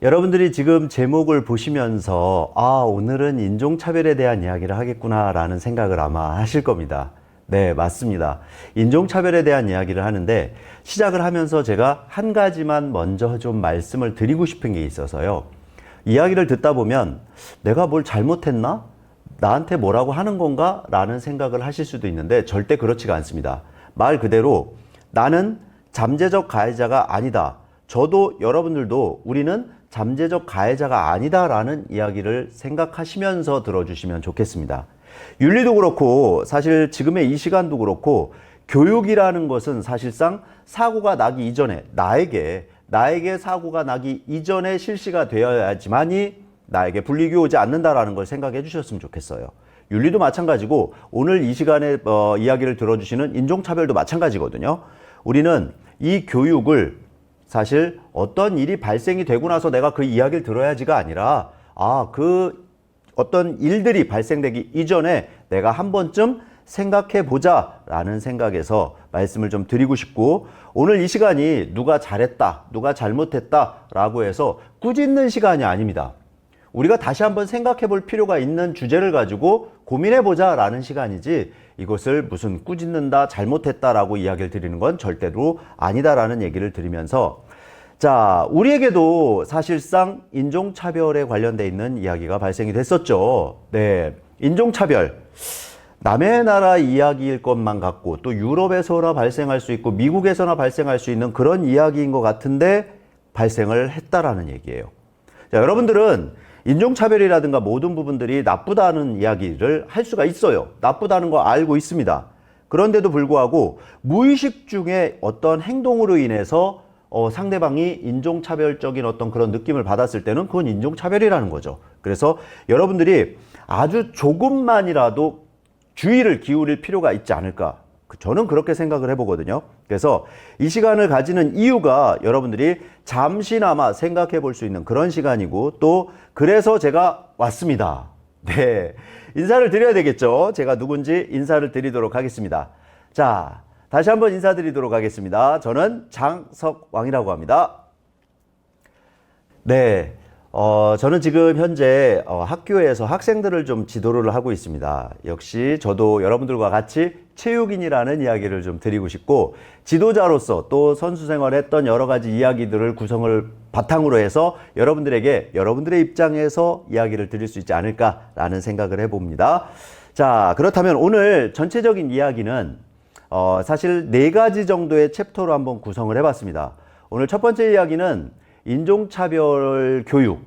여러분들이 지금 제목을 보시면서 오늘은 인종차별에 대한 이야기를 하겠구나 라는 생각을 아마 하실 겁니다. 네, 맞습니다. 인종차별에 대한 이야기를 하는데 시작을 하면서 제가 한 가지만 먼저 좀 말씀을 드리고 싶은 게 있어서요. 이야기를 듣다 보면 내가 뭘 잘못했나? 나한테 뭐라고 하는 건가? 라는 생각을 하실 수도 있는데 절대 그렇지가 않습니다. 말 그대로 나는 잠재적 가해자가 아니다. 저도 여러분들도 우리는 잠재적 가해자가 아니다라는 이야기를 생각하시면서 들어주시면 좋겠습니다. 윤리도 그렇고 사실 지금의 이 시간도 그렇고 교육이라는 것은 사실상 사고가 나기 이전에 나에게 사고가 나기 이전에 실시가 되어야지만이 나에게 불이익이 오지 않는다라는 걸 생각해 주셨으면 좋겠어요. 윤리도 마찬가지고 오늘 이 시간에 이야기를 들어주시는 인종차별도 마찬가지거든요. 우리는 이 교육을 사실 어떤 일이 발생이 되고 나서 내가 그 이야기를 들어야지가 아니라 그 어떤 일들이 발생되기 이전에 내가 한 번쯤 생각해 보자 라는 생각에서 말씀을 좀 드리고 싶고, 오늘 이 시간이 누가 잘했다, 누가 잘못했다 라고 해서 꾸짖는 시간이 아닙니다. 우리가 다시 한번 생각해 볼 필요가 있는 주제를 가지고 고민해 보자 라는 시간이지, 이것을 무슨 꾸짖는다, 잘못했다 라고 이야기를 드리는 건 절대로 아니다 라는 얘기를 드리면서, 자, 우리에게도 사실상 인종차별에 관련돼 있는 이야기가 발생이 됐었죠. 네, 인종차별. 남의 나라 이야기일 것만 같고 또 유럽에서나 발생할 수 있고 미국에서나 발생할 수 있는 그런 이야기인 것 같은데 발생을 했다라는 얘기예요. 자, 여러분들은 인종차별이라든가 모든 부분들이 나쁘다는 이야기를 할 수가 있어요. 나쁘다는 거 알고 있습니다. 그런데도 불구하고 무의식 중에 어떤 행동으로 인해서 상대방이 인종차별적인 어떤 그런 느낌을 받았을 때는 그건 인종차별이라는 거죠. 그래서 여러분들이 아주 조금만이라도 주의를 기울일 필요가 있지 않을까, 저는 그렇게 생각을 해보거든요. 그래서 이 시간을 가지는 이유가 여러분들이 잠시나마 생각해 볼 수 있는 그런 시간이고, 또 그래서 제가 왔습니다. 네, 인사를 드려야 되겠죠. 제가 누군지 인사를 드리도록 하겠습니다. 자, 다시 한번 인사드리도록 하겠습니다. 저는 장석왕이라고 합니다. 네, 저는 지금 현재 학교에서 학생들을 좀 지도를 하고 있습니다. 역시 저도 여러분들과 같이 체육인이라는 이야기를 좀 드리고 싶고, 지도자로서 또 선수 생활했던 여러 가지 이야기들을 구성을 바탕으로 해서 여러분들에게 여러분들의 입장에서 이야기를 드릴 수 있지 않을까라는 생각을 해봅니다. 자, 그렇다면 오늘 전체적인 이야기는 사실 4가지 정도의 챕터로 한번 구성을 해봤습니다. 오늘 첫 번째 이야기는 인종차별 교육,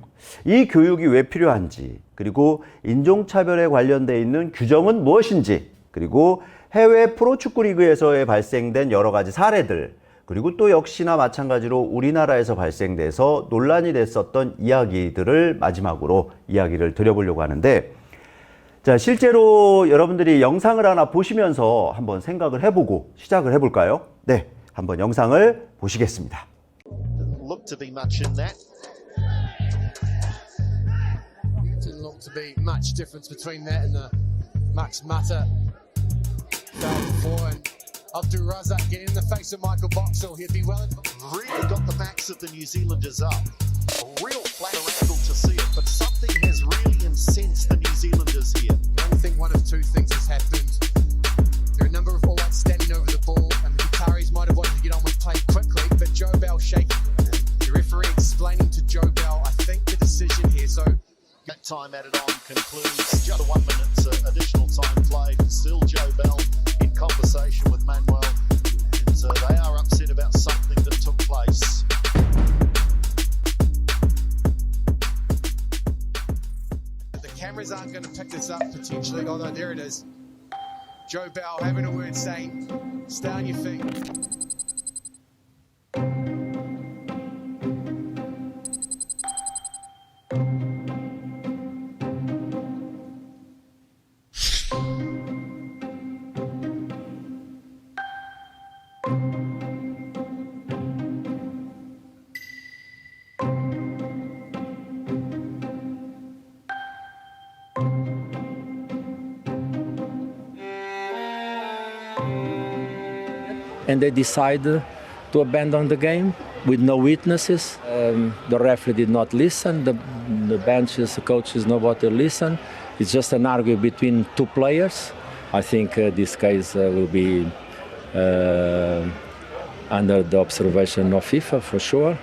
이 교육이 왜 필요한지, 그리고 인종차별에 관련되어 있는 규정은 무엇인지, 그리고 해외 프로축구 리그에서의 발생된 여러 가지 사례들, 그리고 또 역시나 마찬가지로 우리나라에서 발생돼서 논란이 됐었던 이야기들을 마지막으로 이야기를 드려보려고 하는데, 자, 실제로 여러분들이 영상을 하나 보시면서 한번 생각을 해보고 시작을 해볼까요? 네, 한번 영상을 보시겠습니다. Look to be much in that. Didn't look to be much difference between that and the Max Mata foul before, and Abdul Razak getting in the face of Michael Boxall. He'd be well. Really got the backs of the New Zealanders up. A real flat angle to see it, but something has really incensed the New Zealanders here. I think one of two things has happened. There are a number of All Blacks standing over the ball, and the Qataris might have wanted to get on with play quickly, but Joe Bell shaking. The referee explaining to Joe Bell, I think the decision here. So that time added on concludes just 1 minute additional time played. Still Joe Bell in conversation with Manuel, and they are upset about something that took place. the cameras aren't going to pick this up potentially, although there it is. Joe Bell having a word saying, stay on your feet. And they decide to abandon the game with no witnesses. The referee did not listen. The benches, the coaches, nobody listen. It's just an argument between two players. I think this case will be under the observation of FIFA for sure.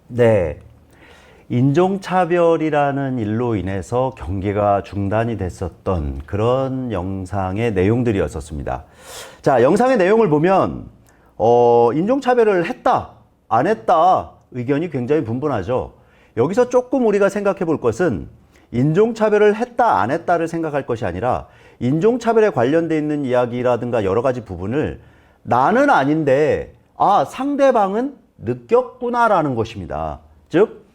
네. 인종차별이라는 일로 인해서 경기가 중단이 됐었던 그런 영상의 내용들이었었습니다. 자, 영상의 내용을 보면, 인종차별을 했다, 안 했다, 의견이 굉장히 분분하죠. 여기서 조금 우리가 생각해 볼 것은 인종차별을 했다, 안 했다를 생각할 것이 아니라 인종차별에 관련돼 있는 이야기라든가 여러 가지 부분을 나는 아닌데, 상대방은 느꼈구나라는 것입니다. 즉,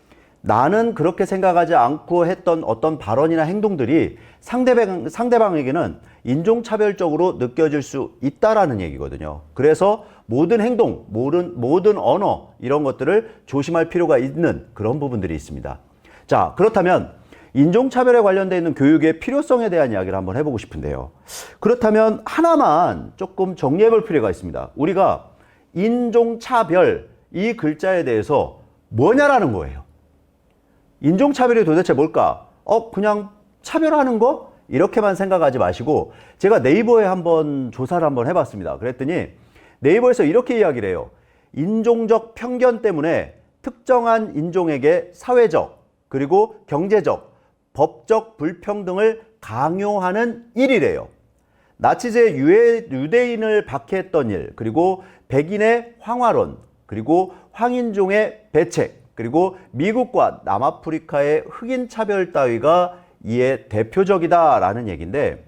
나는 그렇게 생각하지 않고 했던 어떤 발언이나 행동들이 상대방에게는 인종차별적으로 느껴질 수 있다라는 얘기거든요. 그래서 모든 행동, 모든 언어, 이런 것들을 조심할 필요가 있는 그런 부분들이 있습니다. 자, 그렇다면 인종차별에 관련되어 있는 교육의 필요성에 대한 이야기를 한번 해보고 싶은데요. 그렇다면 하나만 조금 정리해 볼 필요가 있습니다. 우리가 인종차별, 이 글자에 대해서 뭐냐라는 거예요. 인종차별이 도대체 뭘까? 그냥 차별하는 거? 이렇게만 생각하지 마시고, 제가 네이버에 한번 조사를 한번 해봤습니다. 그랬더니 네이버에서 이렇게 이야기를 해요. 인종적 편견 때문에 특정한 인종에게 사회적, 그리고 경제적, 법적 불평등을 강요하는 일이래요. 나치제 유대인을 박해했던 일, 그리고 백인의 황화론, 그리고 황인종의 배책, 그리고 미국과 남아프리카의 흑인 차별 따위가 이에 대표적이다라는 얘기인데,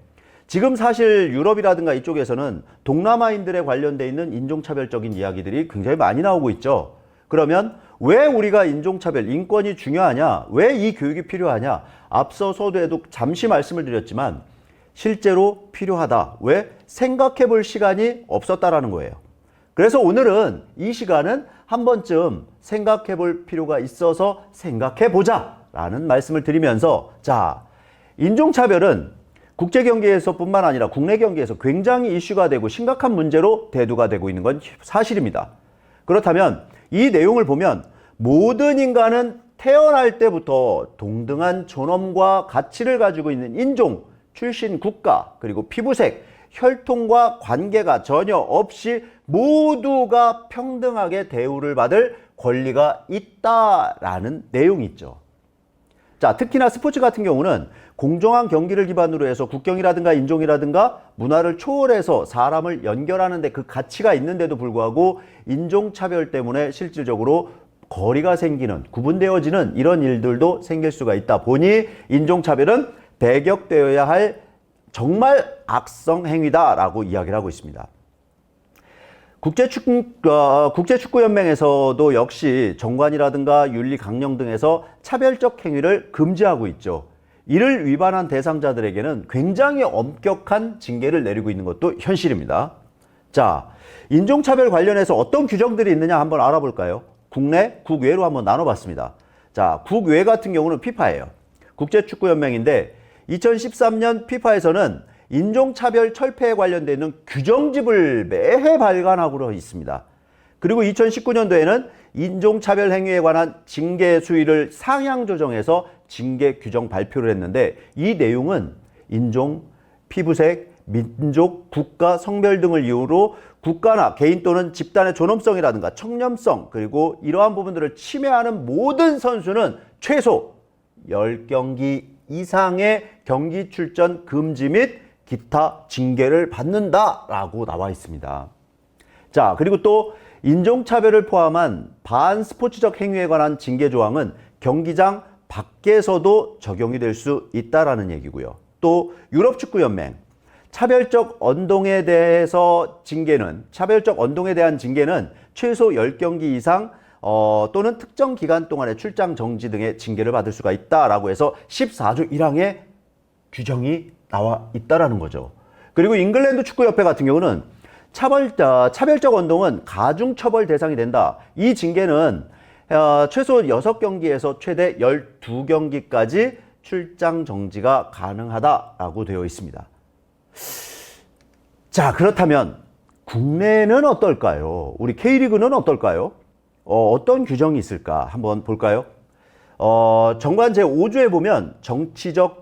지금 사실 유럽이라든가 이쪽에서는 동남아인들에 관련돼 있는 인종차별적인 이야기들이 굉장히 많이 나오고 있죠. 그러면 왜 우리가 인종차별, 인권이 중요하냐? 왜 이 교육이 필요하냐? 앞서서도 잠시 말씀을 드렸지만 실제로 필요하다. 왜? 생각해 볼 시간이 없었다라는 거예요. 그래서 오늘은 이 시간은 한 번쯤 생각해 볼 필요가 있어서 생각해 보자 라는 말씀을 드리면서, 자, 인종차별은 국제 경기에서 뿐만 아니라 국내 경기에서 굉장히 이슈가 되고 심각한 문제로 대두가 되고 있는 건 사실입니다. 그렇다면 이 내용을 보면 모든 인간은 태어날 때부터 동등한 존엄과 가치를 가지고 있는 인종, 출신 국가, 그리고 피부색, 혈통과 관계가 전혀 없이 모두가 평등하게 대우를 받을 권리가 있다라는 내용이 있죠. 자, 특히나 스포츠 같은 경우는 공정한 경기를 기반으로 해서 국경이라든가 인종이라든가 문화를 초월해서 사람을 연결하는 데 그 가치가 있는데도 불구하고 인종차별 때문에 실질적으로 거리가 생기는, 구분되어지는 이런 일들도 생길 수가 있다 보니 인종차별은 배격되어야 할 정말 악성 행위다라고 이야기를 하고 있습니다. 국제축구연맹에서도 역시 정관이라든가 윤리 강령 등에서 차별적 행위를 금지하고 있죠. 이를 위반한 대상자들에게는 굉장히 엄격한 징계를 내리고 있는 것도 현실입니다. 자, 인종차별 관련해서 어떤 규정들이 있느냐 한번 알아볼까요? 국내, 국외로 한번 나눠봤습니다. 자, 국외 같은 경우는 피파예요. 국제축구연맹인데 2013년 피파에서는 인종차별 철폐에 관련되는 규정집을 매해 발간하고 있습니다. 그리고 2019년도에는 인종차별 행위에 관한 징계 수위를 상향 조정해서 징계 규정 발표를 했는데 이 내용은 인종, 피부색, 민족, 국가, 성별 등을 이유로 국가나 개인 또는 집단의 존엄성이라든가 청렴성 그리고 이러한 부분들을 침해하는 모든 선수는 최소 10경기 이상의 경기 출전 금지 및 기타 징계를 받는다라고 나와 있습니다. 자, 그리고 또 인종차별을 포함한 반스포츠적 행위에 관한 징계 조항은 경기장 밖에서도 적용이 될 수 있다라는 얘기고요. 또 유럽축구연맹 차별적 언동에 대한 징계는 최소 10경기 이상 또는 특정 기간 동안의 출장 정지 등의 징계를 받을 수가 있다라고 해서 14조 1항에 규정이 나와 있다라는 거죠. 그리고 잉글랜드 축구협회 같은 경우는 차별적 언동은 가중처벌 대상이 된다. 이 징계는 최소 6경기에서 최대 12경기까지 출장 정지가 가능하다라고 되어 있습니다. 자, 그렇다면 국내는 어떨까요? 우리 K리그는 어떨까요? 어떤 규정이 있을까? 한번 볼까요? 정관 제5조에 보면 정치적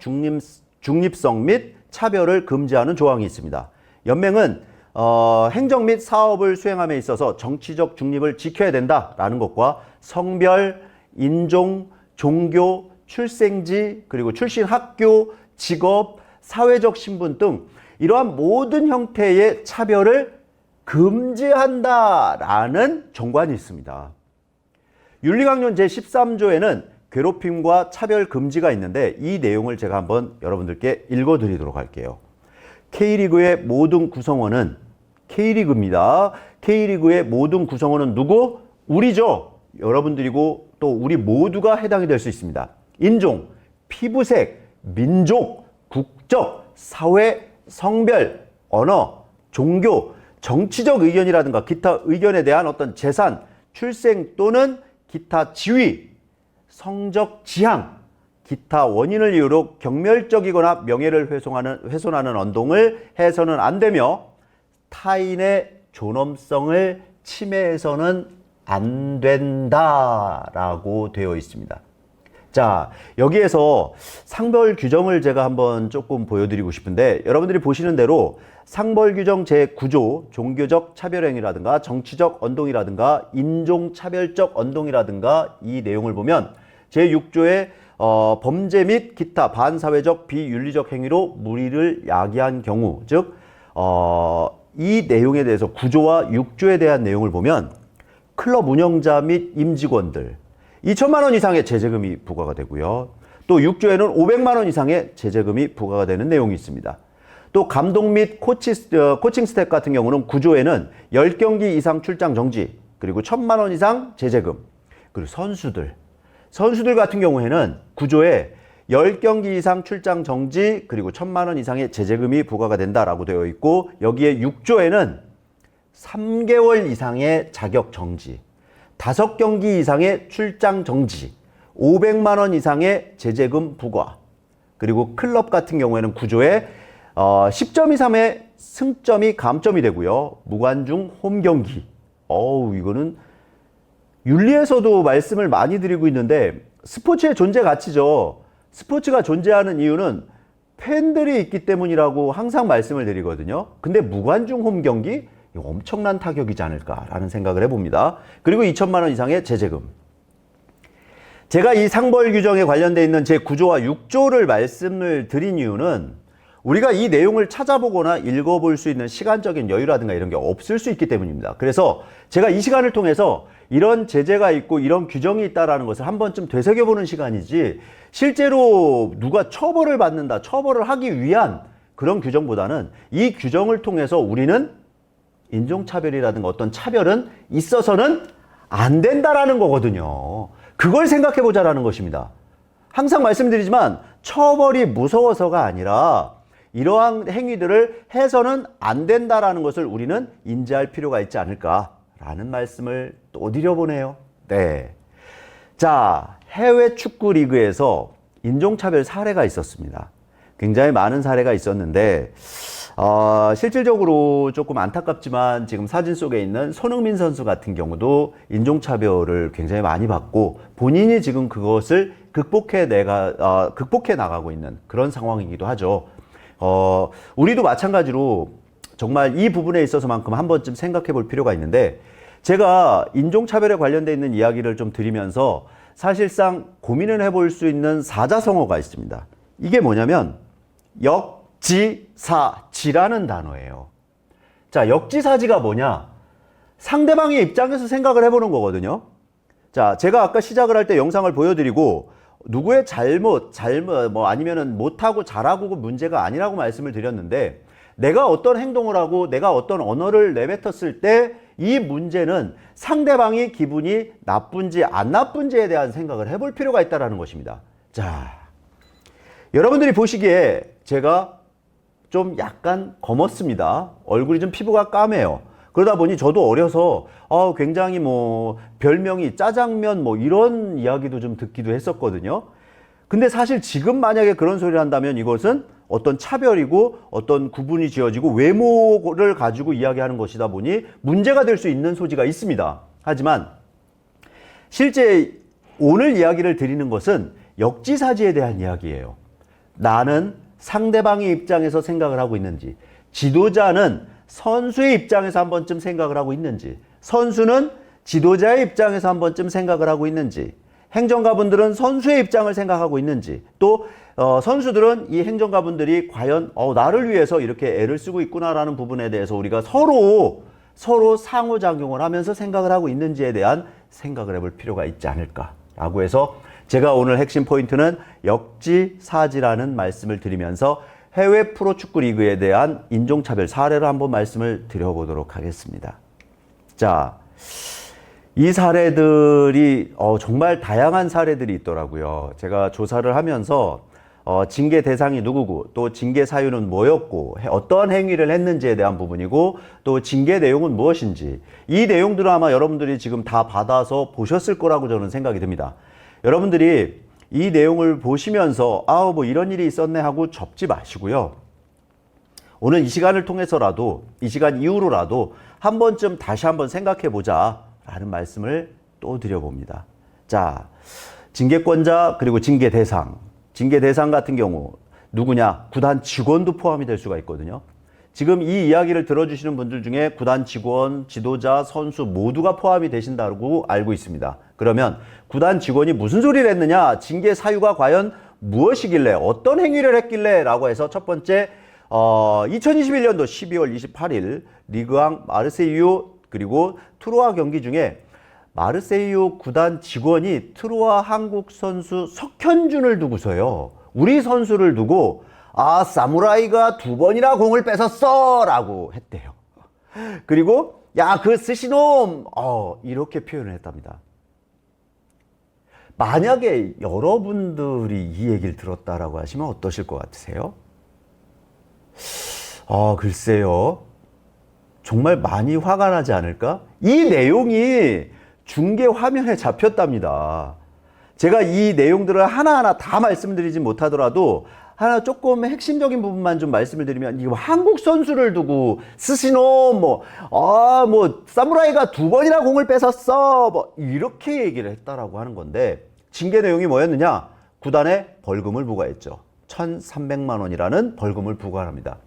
중립성 및 차별을 금지하는 조항이 있습니다. 연맹은 행정 및 사업을 수행함에 있어서 정치적 중립을 지켜야 된다라는 것과 성별, 인종, 종교, 출생지, 그리고 출신 학교, 직업, 사회적 신분 등 이러한 모든 형태의 차별을 금지한다라는 정관이 있습니다. 윤리강령 제13조에는 괴롭힘과 차별 금지가 있는데 이 내용을 제가 한번 여러분들께 읽어드리도록 할게요. K리그의 모든 구성원은 K리그입니다. K리그의 모든 구성원은 누구? 우리죠. 여러분들이고 또 우리 모두가 해당이 될 수 있습니다. 인종, 피부색, 민족, 국적, 사회, 성별, 언어, 종교, 정치적 의견이라든가 기타 의견에 대한 어떤 재산, 출생 또는 기타 지위, 성적 지향, 기타 원인을 이유로 경멸적이거나 명예를 훼손하는 언동을 해서는 안 되며 타인의 존엄성을 침해해서는 안 된다라고 되어 있습니다. 자, 여기에서 상벌 규정을 제가 한번 조금 보여드리고 싶은데 여러분들이 보시는 대로 상벌 규정 제9조 종교적 차별행위라든가 정치적 언동이라든가 인종차별적 언동이라든가 이 내용을 보면 제6조에 범죄 및 기타 반사회적 비윤리적 행위로 무리를 야기한 경우 즉 이 내용에 대해서 9조와 6조에 대한 내용을 보면 클럽 운영자 및 임직원들 2천만 원 이상의 제재금이 부과가 되고요. 또 6조에는 500만 원 이상의 제재금이 부과가 되는 내용이 있습니다. 또 감독 및 코칭 스태프 같은 경우는 9조에는 10경기 이상 출장 정지 그리고 1,000만 원 이상 제재금 그리고 선수들 같은 경우에는 9조에 10경기 이상 출장 정지 그리고 1,000만 원 이상의 제재금이 부과가 된다라고 되어 있고 여기에 6조에는 3개월 이상의 자격 정지 5경기 이상의 출장 정지 500만 원 이상의 제재금 부과 그리고 클럽 같은 경우에는 9조에 10점 이상의 승점이 감점이 되고요. 무관중 홈경기 이거는 윤리에서도 말씀을 많이 드리고 있는데 스포츠의 존재 가치죠. 스포츠가 존재하는 이유는 팬들이 있기 때문이라고 항상 말씀을 드리거든요. 근데 무관중 홈경기? 이거 엄청난 타격이지 않을까라는 생각을 해봅니다. 그리고 2천만 원 이상의 제재금. 제가 이 상벌 규정에 관련되어 있는 제9조와 6조를 말씀을 드린 이유는 우리가 이 내용을 찾아보거나 읽어볼 수 있는 시간적인 여유라든가 이런 게 없을 수 있기 때문입니다. 그래서 제가 이 시간을 통해서 이런 제재가 있고 이런 규정이 있다는 것을 한 번쯤 되새겨보는 시간이지 실제로 누가 처벌을 받는다, 처벌을 하기 위한 그런 규정보다는 이 규정을 통해서 우리는 인종차별이라든가 어떤 차별은 있어서는 안 된다라는 거거든요. 그걸 생각해보자라는 것입니다. 항상 말씀드리지만 처벌이 무서워서가 아니라 이러한 행위들을 해서는 안 된다라는 것을 우리는 인지할 필요가 있지 않을까라는 말씀을 또 드려보네요. 네. 자, 해외 축구 리그에서 인종차별 사례가 있었습니다. 굉장히 많은 사례가 있었는데 실질적으로 조금 안타깝지만 지금 사진 속에 있는 손흥민 선수 같은 경우도 인종차별을 굉장히 많이 받고 본인이 지금 그것을 극복해 나가고 있는 그런 상황이기도 하죠. 우리도 마찬가지로 정말 이 부분에 있어서만큼 한 번쯤 생각해 볼 필요가 있는데, 제가 인종차별에 관련되어 있는 이야기를 좀 드리면서 사실상 고민을 해볼 수 있는 사자성어가 있습니다. 이게 뭐냐면 역지사지라는 단어예요. 자, 역지사지가 뭐냐? 상대방의 입장에서 생각을 해보는 거거든요. 자, 제가 아까 시작을 할 때 영상을 보여드리고 누구의 잘못 뭐 아니면은 못하고 잘하고 문제가 아니라고 말씀을 드렸는데, 내가 어떤 행동을 하고 내가 어떤 언어를 내뱉었을 때 이 문제는 상대방이 기분이 나쁜지 안 나쁜지에 대한 생각을 해볼 필요가 있다는 것입니다. 자, 여러분들이 보시기에 제가 좀 약간 검었습니다. 얼굴이 좀 피부가 까매요. 그러다 보니 저도 어려서 굉장히 뭐 별명이 짜장면 뭐 이런 이야기도 좀 듣기도 했었거든요. 근데 사실 지금 만약에 그런 소리를 한다면 이것은 어떤 차별이고 어떤 구분이 지어지고 외모를 가지고 이야기하는 것이다 보니 문제가 될 수 있는 소지가 있습니다. 하지만 실제 오늘 이야기를 드리는 것은 역지사지에 대한 이야기예요. 나는 상대방의 입장에서 생각을 하고 있는지, 지도자는 선수의 입장에서 한 번쯤 생각을 하고 있는지, 선수는 지도자의 입장에서 한 번쯤 생각을 하고 있는지, 행정가분들은 선수의 입장을 생각하고 있는지, 또 선수들은 이 행정가분들이 과연 나를 위해서 이렇게 애를 쓰고 있구나라는 부분에 대해서 우리가 서로 상호작용을 하면서 생각을 하고 있는지에 대한 생각을 해볼 필요가 있지 않을까라고 해서 제가 오늘 핵심 포인트는 역지사지라는 말씀을 드리면서 해외 프로축구 리그에 대한 인종차별 사례를 한번 말씀을 드려보도록 하겠습니다. 자, 이 사례들이 정말 다양한 사례들이 있더라고요. 제가 조사를 하면서 징계 대상이 누구고 또 징계 사유는 뭐였고 어떠한 행위를 했는지에 대한 부분이고 또 징계 내용은 무엇인지, 이 내용들은 아마 여러분들이 지금 다 받아서 보셨을 거라고 저는 생각이 듭니다. 여러분들이 이 내용을 보시면서 뭐 이런 일이 있었네 하고 접지 마시고요. 오늘 이 시간을 통해서라도, 이 시간 이후로라도 한 번쯤 다시 한번 생각해 보자 라는 말씀을 또 드려봅니다. 자, 징계권자 그리고 징계 대상 같은 경우 누구냐? 구단 직원도 포함이 될 수가 있거든요. 지금 이 이야기를 들어주시는 분들 중에 구단 직원, 지도자, 선수 모두가 포함이 되신다고 알고 있습니다. 그러면 구단 직원이 무슨 소리를 했느냐? 징계 사유가 과연 무엇이길래, 어떤 행위를 했길래 라고 해서 첫 번째 2021년도 12월 28일 리그왕 마르세유 그리고 트로아 경기 중에 마르세유 구단 직원이 트로아 한국 선수 석현준을 두고서요, 우리 선수를 두고 사무라이가 2번이나 공을 뺏었어 라고 했대요. 그리고 야, 그 스시놈 이렇게 표현을 했답니다. 만약에 여러분들이 이 얘기를 들었다라고 하시면 어떠실 것 같으세요? 글쎄요. 정말 많이 화가 나지 않을까? 이 내용이 중계 화면에 잡혔답니다. 제가 이 내용들을 하나하나 다 말씀드리지 못하더라도 하나 조금 핵심적인 부분만 좀 말씀을 드리면, 이거 한국 선수를 두고 스시노 사무라이가 2번이나 공을 뺏었어 이렇게 얘기를 했다라고 하는 건데, 징계 내용이 뭐였느냐? 구단에 벌금을 부과했죠. 1,300만 원이라는 벌금을 부과합니다.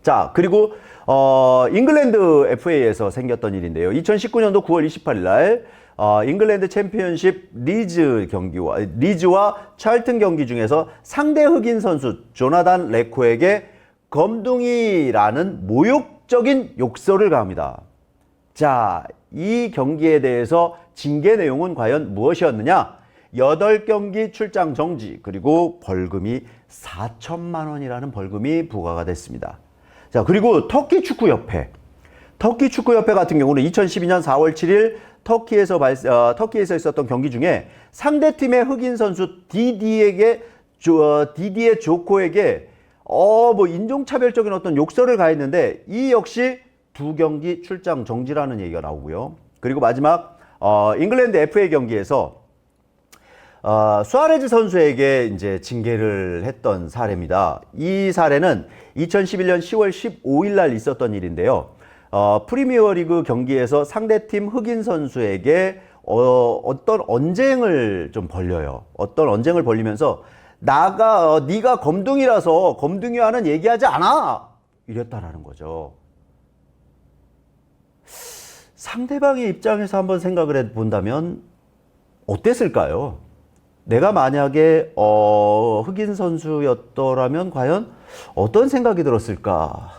자, 그리고 잉글랜드 FA에서 생겼던 일인데요. 2019년도 9월 28일 날 잉글랜드 챔피언십 리즈와 찰튼 경기 중에서 상대 흑인 선수 조나단 레코에게 검둥이라는 모욕적인 욕설을 가합니다. 자, 이 경기에 대해서 징계 내용은 과연 무엇이었느냐? 8경기 출장 정지 그리고 벌금이 4천만 원이라는 벌금이 부과가 됐습니다. 자, 그리고 터키 축구협회 같은 경우는 2012년 4월 7일 터키에서 있었던 경기 중에 상대팀의 흑인 선수 디디에 조코에게 인종차별적인 어떤 욕설을 가했는데, 이 역시 2경기 출장 정지라는 얘기가 나오고요. 그리고 마지막 잉글랜드 FA 경기에서 수아레즈 선수에게 이제 징계를 했던 사례입니다. 이 사례는 2011년 10월 15일 날 있었던 일인데요. 프리미어리그 경기에서 상대팀 흑인 선수에게 어떤 언쟁을 좀 벌려요. 어떤 언쟁을 벌리면서 네가 검둥이라서 검둥이와는 얘기하지 않아! 이랬다라는 거죠. 상대방의 입장에서 한번 생각을 해본다면 어땠을까요? 내가 만약에 흑인 선수였더라면 과연 어떤 생각이 들었을까?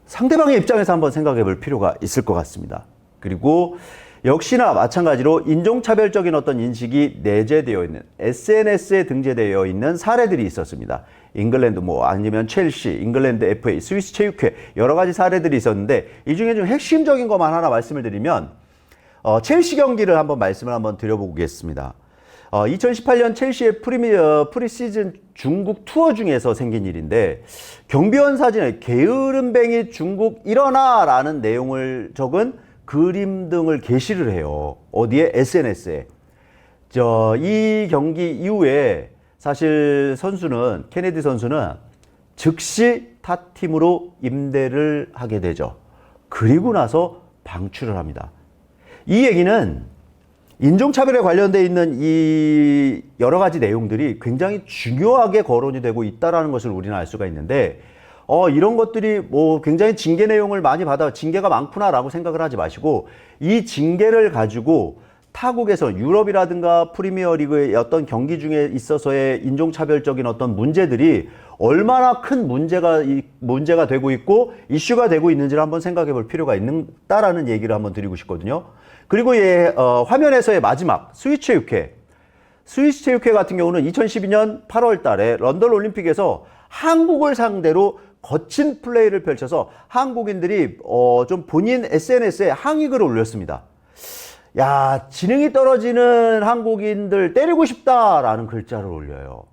상대방의 입장에서 한번 생각해 볼 필요가 있을 것 같습니다. 그리고 역시나 마찬가지로 인종차별적인 어떤 인식이 내재되어 있는, SNS에 등재되어 있는 사례들이 있었습니다. 잉글랜드 아니면 첼시, 잉글랜드 FA, 스위스 체육회 여러 가지 사례들이 있었는데 이 중에 좀 핵심적인 것만 하나 말씀을 드리면 첼시 경기를 말씀을 드려보겠습니다. 2018년 첼시의 프리시즌 중국 투어 중에서 생긴 일인데 경비원 사진에 게으름뱅이 중국 일어나라는 내용을 적은 그림 등을 게시를 해요. 어디에? SNS에. 이 경기 이후에 사실 케네디 선수는 즉시 타팀으로 임대를 하게 되죠. 그리고 나서 방출을 합니다. 이 얘기는 인종차별에 관련되어 있는 이 여러 가지 내용들이 굉장히 중요하게 거론이 되고 있다는 것을 우리는 알 수가 있는데 이런 것들이 굉장히 징계 내용을 많이 징계가 많구나라고 생각을 하지 마시고 이 징계를 가지고 타국에서 유럽이라든가 프리미어리그의 어떤 경기 중에 있어서의 인종차별적인 어떤 문제들이 얼마나 큰 문제가 되고 있고 이슈가 되고 있는지를 한번 생각해 볼 필요가 있다라는 얘기를 한번 드리고 싶거든요. 그리고 화면에서의 마지막 스위스 체육회 같은 경우는 2012년 8월 달에 런던 올림픽에서 한국을 상대로 거친 플레이를 펼쳐서 한국인들이 좀 본인 SNS에 항의글을 올렸습니다. 야, 지능이 떨어지는 한국인들 때리고 싶다라는 글자를 올려요.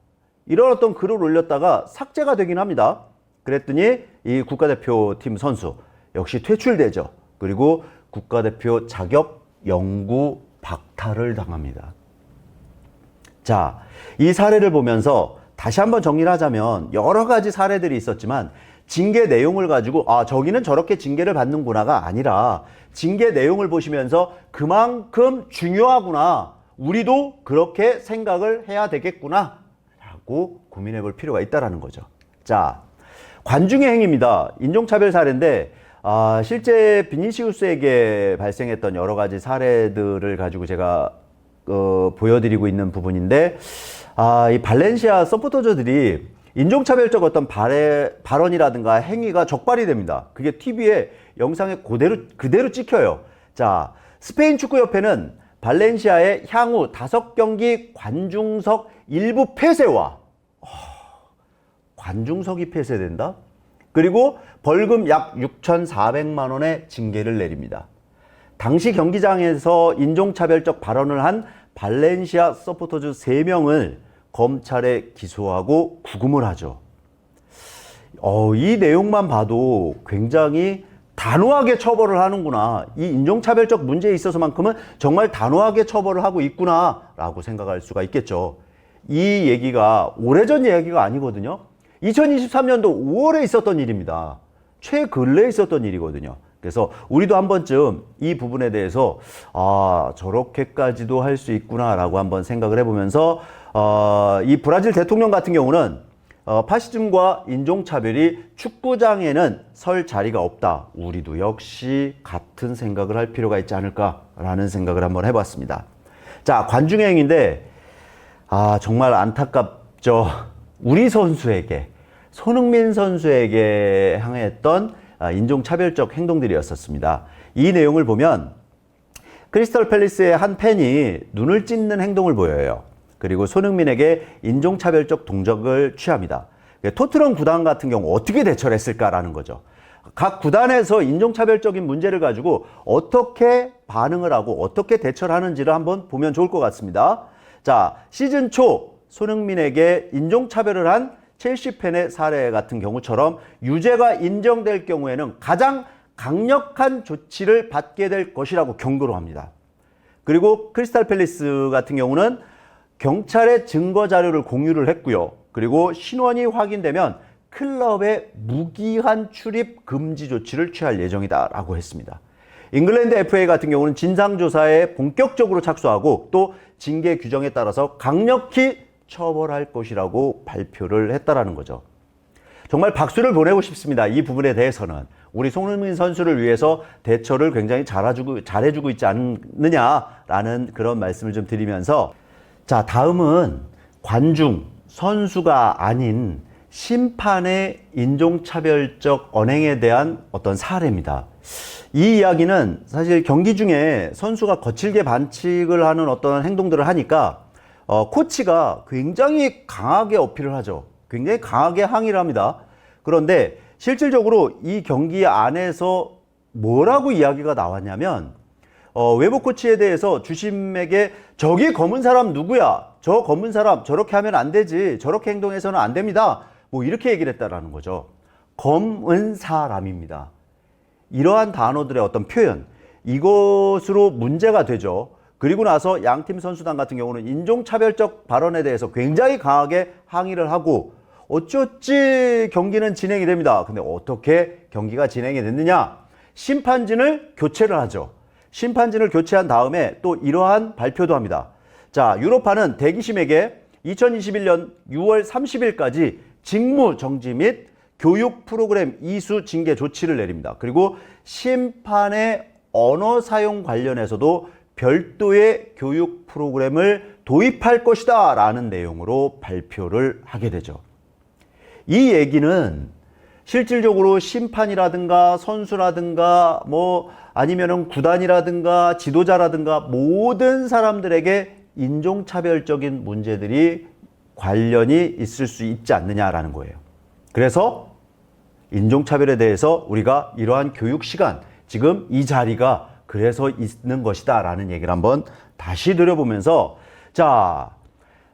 이런 어떤 글을 올렸다가 삭제가 되긴 합니다. 그랬더니 이 국가대표팀 선수 역시 퇴출되죠. 그리고 국가대표 자격 영구 박탈을 당합니다. 자, 이 사례를 보면서 다시 한번 정리를 하자면 여러 가지 사례들이 있었지만 징계 내용을 가지고 저기는 저렇게 징계를 받는구나가 아니라 징계 내용을 보시면서 그만큼 중요하구나, 우리도 그렇게 생각을 해야 되겠구나 라고 고민해 볼 필요가 있다는 거죠. 자, 관중의 행위입니다. 인종차별 사례인데 실제 비니시우스에게 발생했던 여러 가지 사례들을 가지고 제가 보여드리고 있는 부분인데 이 발렌시아 서포터즈들이 인종차별적 어떤 발언이라든가 행위가 적발이 됩니다. 그게 TV에 영상에 그대로 찍혀요. 자, 스페인 축구협회는 발렌시아의 향후 5경기 관중석 일부 폐쇄와 관중석이 폐쇄된다? 그리고 벌금 약 6,400만 원의 징계를 내립니다. 당시 경기장에서 인종차별적 발언을 한 발렌시아 서포터즈 3명을 검찰에 기소하고 구금을 하죠. 이 내용만 봐도 굉장히 단호하게 처벌을 하는구나. 이 인종차별적 문제에 있어서만큼은 정말 단호하게 처벌을 하고 있구나 라고 생각할 수가 있겠죠. 이 얘기가 오래전 얘기가 아니거든요. 2023년도 5월에 있었던 일입니다. 최근래에 있었던 일이거든요. 그래서 우리도 한 번쯤 이 부분에 대해서 저렇게까지도 할 수 있구나 라고 한번 생각을 해보면서 이 브라질 대통령 같은 경우는 파시즘과 인종차별이 축구장에는 설 자리가 없다. 우리도 역시 같은 생각을 할 필요가 있지 않을까라는 생각을 한번 해봤습니다. 자, 관중의 행위인데 정말 안타깝죠. 우리 선수에게, 손흥민 선수에게 향했던 인종차별적 행동들이었었습니다. 이 내용을 보면 크리스털 팰리스의 한 팬이 눈을 찢는 행동을 보여요. 그리고 손흥민에게 인종차별적 동작을 취합니다. 토트넘 구단 같은 경우 어떻게 대처를 했을까라는 거죠. 각 구단에서 인종차별적인 문제를 가지고 어떻게 반응을 하고 어떻게 대처를 하는지를 한번 보면 좋을 것 같습니다. 자, 시즌 초 손흥민에게 인종차별을 한 첼시 팬의 사례 같은 경우처럼 유죄가 인정될 경우에는 가장 강력한 조치를 받게 될 것이라고 경고를 합니다. 그리고 크리스탈 팰리스 같은 경우는 경찰에 증거 자료를 공유를 했고요. 그리고 신원이 확인되면 클럽에 무기한 출입 금지 조치를 취할 예정이다라고 했습니다. 잉글랜드 FA 같은 경우는 진상조사에 본격적으로 착수하고 또 징계 규정에 따라서 강력히 처벌할 것이라고 발표를 했다라는 거죠. 정말 박수를 보내고 싶습니다. 이 부분에 대해서는. 우리 손흥민 선수를 위해서 대처를 굉장히 잘해주고 있지 않느냐라는 그런 말씀을 좀 드리면서, 자, 다음은 관중, 선수가 아닌 심판의 인종차별적 언행에 대한 어떤 사례입니다. 이 이야기는 사실 경기 중에 선수가 거칠게 반칙을 하는 어떤 행동들을 하니까 코치가 굉장히 강하게 어필을 하죠. 굉장히 강하게 항의를 합니다. 그런데 실질적으로 이 경기 안에서 뭐라고 이야기가 나왔냐면 외부 코치에 대해서 주심에게 저기 검은 사람 누구야? 저 검은 사람 저렇게 하면 안 되지. 저렇게 행동해서는 안 됩니다. 뭐 이렇게 얘기를 했다라는 거죠. 검은 사람입니다. 이러한 단어들의 어떤 표현, 이것으로 문제가 되죠. 그리고 나서 양팀 선수단 같은 경우는 인종차별적 발언에 대해서 굉장히 강하게 항의를 하고 어쩌지 경기는 진행이 됩니다. 근데 어떻게 경기가 진행이 됐느냐? 심판진을 교체를 하죠. 심판진을 교체한 다음에 또 이러한 발표도 합니다. 자, 유로파는 대기심에게 2021년 6월 30일까지 직무 정지 및 교육 프로그램 이수 징계 조치를 내립니다. 그리고 심판의 언어 사용 관련해서도 별도의 교육 프로그램을 도입할 것이다 라는 내용으로 발표를 하게 되죠. 이 얘기는 실질적으로 심판이라든가 선수라든가 뭐 아니면은 구단이라든가 지도자라든가 모든 사람들에게 인종차별적인 문제들이 관련이 있을 수 있지 않느냐라는 거예요. 그래서 인종차별에 대해서 우리가 이러한 교육 시간, 지금 이 자리가 그래서 있는 것이다 라는 얘기를 한번 다시 들여보면서, 자,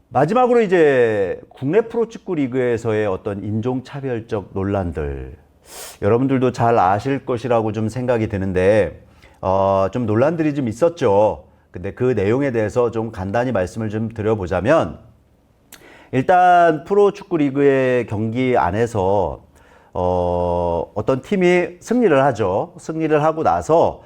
마지막으로 이제 국내 프로축구 리그에서의 어떤 인종차별적 논란들, 여러분들도 잘 아실 것이라고 좀 생각이 드는데 좀 논란들이 좀 있었죠. 근데 그 내용에 대해서 좀 간단히 말씀을 좀 드려보자면, 일단 프로축구 리그의 경기 안에서 어떤 팀이 승리를 하죠. 승리를 하고 나서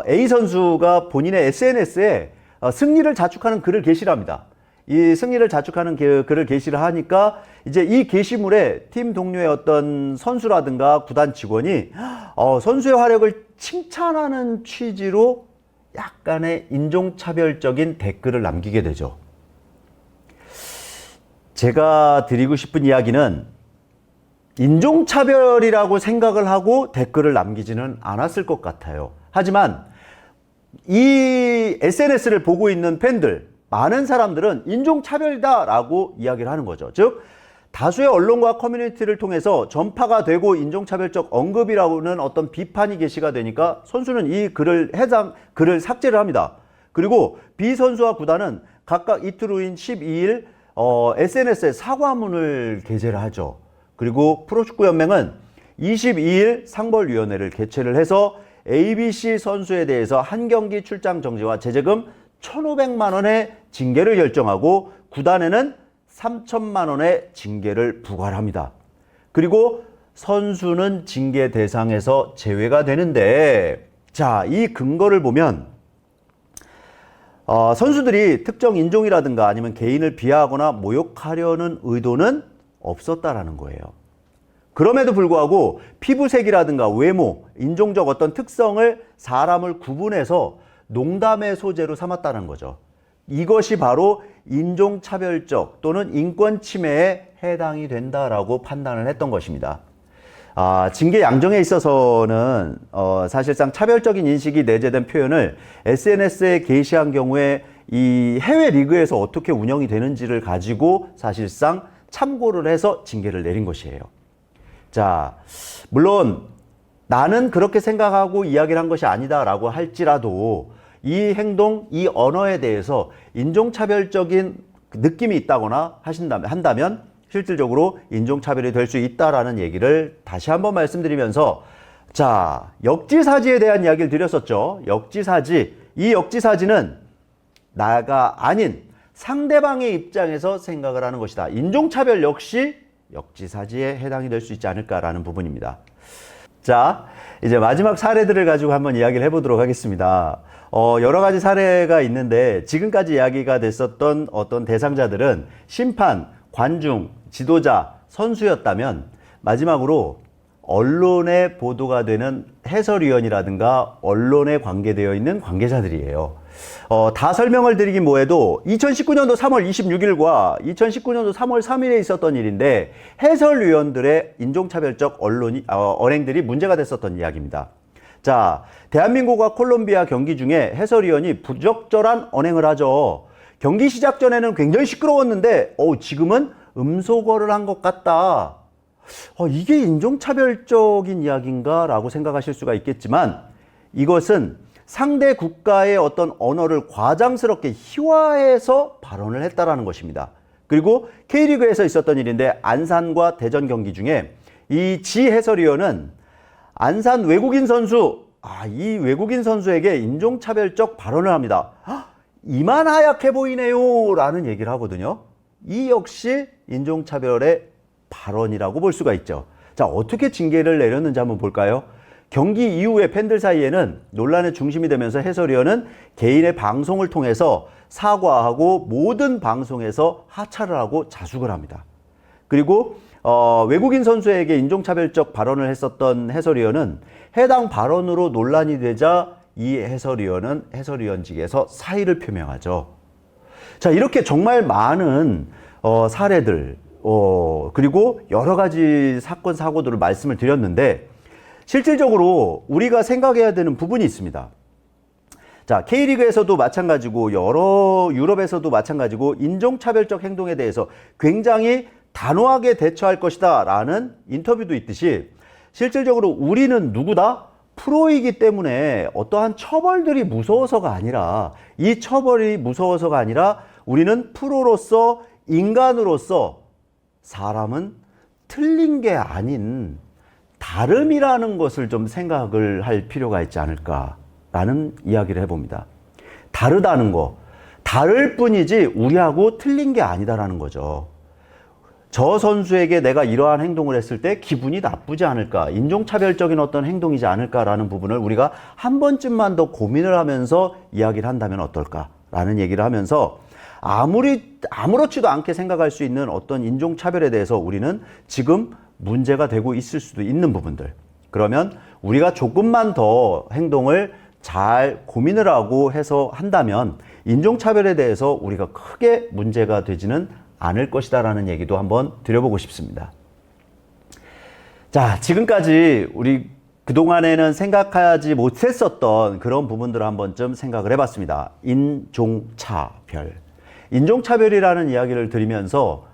A 선수가 본인의 SNS에 승리를 자축하는 글을 게시를 합니다. 이 승리를 자축하는 글을 게시를 하니까 이제 이 게시물에 팀 동료의 어떤 선수라든가 구단 직원이 선수의 활약을 칭찬하는 취지로 약간의 인종차별적인 댓글을 남기게 되죠. 제가 드리고 싶은 이야기는 인종차별이라고 생각을 하고 댓글을 남기지는 않았을 것 같아요. 하지만 이 SNS를 보고 있는 팬들, 많은 사람들은 인종차별이다라고 이야기를 하는 거죠. 즉, 다수의 언론과 커뮤니티를 통해서 전파가 되고 인종차별적 언급이라고는 어떤 비판이 게시가 되니까 선수는 이 글을 삭제를 합니다. 그리고 B 선수와 구단은 각각 이틀 후인 12일 SNS에 사과문을 게재를 하죠. 그리고 프로축구연맹은 22일 상벌위원회를 개최를 해서 ABC 선수에 대해서 한 경기 출장 정지와 제재금 1,500만 원의 징계를 결정하고 구단에는 3,000만 원의 징계를 부과합니다. 그리고 선수는 징계 대상에서 제외가 되는데, 자, 이 근거를 보면 선수들이 특정 인종이라든가 아니면 개인을 비하하거나 모욕하려는 의도는 없었다라는 거예요. 그럼에도 불구하고 피부색이라든가 외모, 인종적 어떤 특성을 사람을 구분해서 농담의 소재로 삼았다는 거죠. 이것이 바로 인종차별적 또는 인권 침해에 해당이 된다라고 판단을 했던 것입니다. 징계 양정에 있어서는 사실상 차별적인 인식이 내재된 표현을 SNS에 게시한 경우에 이 해외 리그에서 어떻게 운영이 되는지를 가지고 사실상 참고를 해서 징계를 내린 것이에요. 자, 물론 나는 그렇게 생각하고 이야기를 한 것이 아니다라고 할지라도 이 행동, 이 언어에 대해서 인종차별적인 느낌이 있다거나 한다면 실질적으로 인종차별이 될 수 있다라는 얘기를 다시 한번 말씀드리면서, 자, 역지사지에 대한 이야기를 드렸었죠. 역지사지. 이 역지사지는 나가 아닌 상대방의 입장에서 생각을 하는 것이다. 인종차별 역시 역지사지에 해당이 될 수 있지 않을까라는 부분입니다. 자, 이제 마지막 사례들을 가지고 한번 이야기를 해보도록 하겠습니다. 여러 가지 사례가 있는데 지금까지 이야기가 됐었던 어떤 대상자들은 심판, 관중, 지도자, 선수였다면 마지막으로 언론에 보도가 되는 해설위원이라든가 언론에 관계되어 있는 관계자들이에요. 다 설명을 드리긴 뭐해도 2019년도 3월 26일과 2019년도 3월 3일에 있었던 일인데 해설위원들의 인종차별적 언행들이 문제가 됐었던 이야기입니다. 자, 대한민국과 콜롬비아 경기 중에 해설위원이 부적절한 언행을 하죠. 경기 시작 전에는 굉장히 시끄러웠는데 지금은 음소거를 한 것 같다. 이게 인종차별적인 이야기인가? 라고 생각하실 수가 있겠지만 이것은 상대 국가의 어떤 언어를 과장스럽게 희화해서 발언을 했다라는 것입니다. 그리고 K리그에서 있었던 일인데 안산과 대전 경기 중에 이 지 해설위원은 안산 외국인 선수, 이 외국인 선수에게 인종차별적 발언을 합니다. 이만 하얗게 보이네요 라는 얘기를 하거든요. 이 역시 인종차별의 발언이라고 볼 수가 있죠. 자, 어떻게 징계를 내렸는지 한번 볼까요? 경기 이후에 팬들 사이에는 논란의 중심이 되면서 해설위원은 개인의 방송을 통해서 사과하고 모든 방송에서 하차를 하고 자숙을 합니다. 그리고 외국인 선수에게 인종차별적 발언을 했었던 해설위원은 해당 발언으로 논란이 되자 이 해설위원은 해설위원직에서 사의를 표명하죠. 자, 이렇게 정말 많은 사례들 그리고 여러 가지 사건 사고들을 말씀을 드렸는데 실질적으로 우리가 생각해야 되는 부분이 있습니다. 자, K리그에서도 마찬가지고 여러 유럽에서도 마찬가지고 인종차별적 행동에 대해서 굉장히 단호하게 대처할 것이다 라는 인터뷰도 있듯이 실질적으로 우리는 누구다? 프로이기 때문에 어떠한 처벌들이 무서워서가 아니라 이 처벌이 무서워서가 아니라 우리는 프로로서 인간으로서 사람은 틀린 게 아닌 다름이라는 것을 좀 생각을 할 필요가 있지 않을까라는 이야기를 해봅니다. 다르다는 거, 다를 뿐이지 우리하고 틀린 게 아니다라는 거죠. 저 선수에게 내가 이러한 행동을 했을 때 기분이 나쁘지 않을까, 인종차별적인 어떤 행동이지 않을까라는 부분을 우리가 한 번쯤만 더 고민을 하면서 이야기를 한다면 어떨까라는 얘기를 하면서 아무렇지도 않게 생각할 수 있는 어떤 인종차별에 대해서 우리는 지금 문제가 되고 있을 수도 있는 부분들, 그러면 우리가 조금만 더 행동을 잘 고민을 하고 해서 한다면 인종차별에 대해서 우리가 크게 문제가 되지는 않을 것이다 라는 얘기도 한번 드려보고 싶습니다. 자, 지금까지 우리 그동안에는 생각하지 못했었던 그런 부분들을 한 번쯤 생각을 해봤습니다. 인종차별. 인종차별이라는 이야기를 드리면서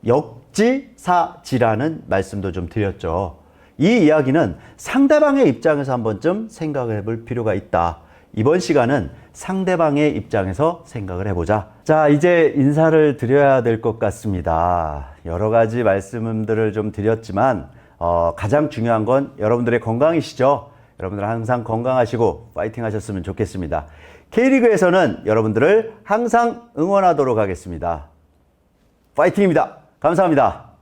역지사지라는 말씀도 좀 드렸죠. 이 이야기는 상대방의 입장에서 한 번쯤 생각을 해볼 필요가 있다. 이번 시간은 상대방의 입장에서 생각을 해보자. 자, 이제 인사를 드려야 될 것 같습니다. 여러 가지 말씀들을 좀 드렸지만 가장 중요한 건 여러분들의 건강이시죠. 여러분들 항상 건강하시고 파이팅 하셨으면 좋겠습니다. K리그에서는 여러분들을 항상 응원하도록 하겠습니다. 파이팅입니다. 감사합니다.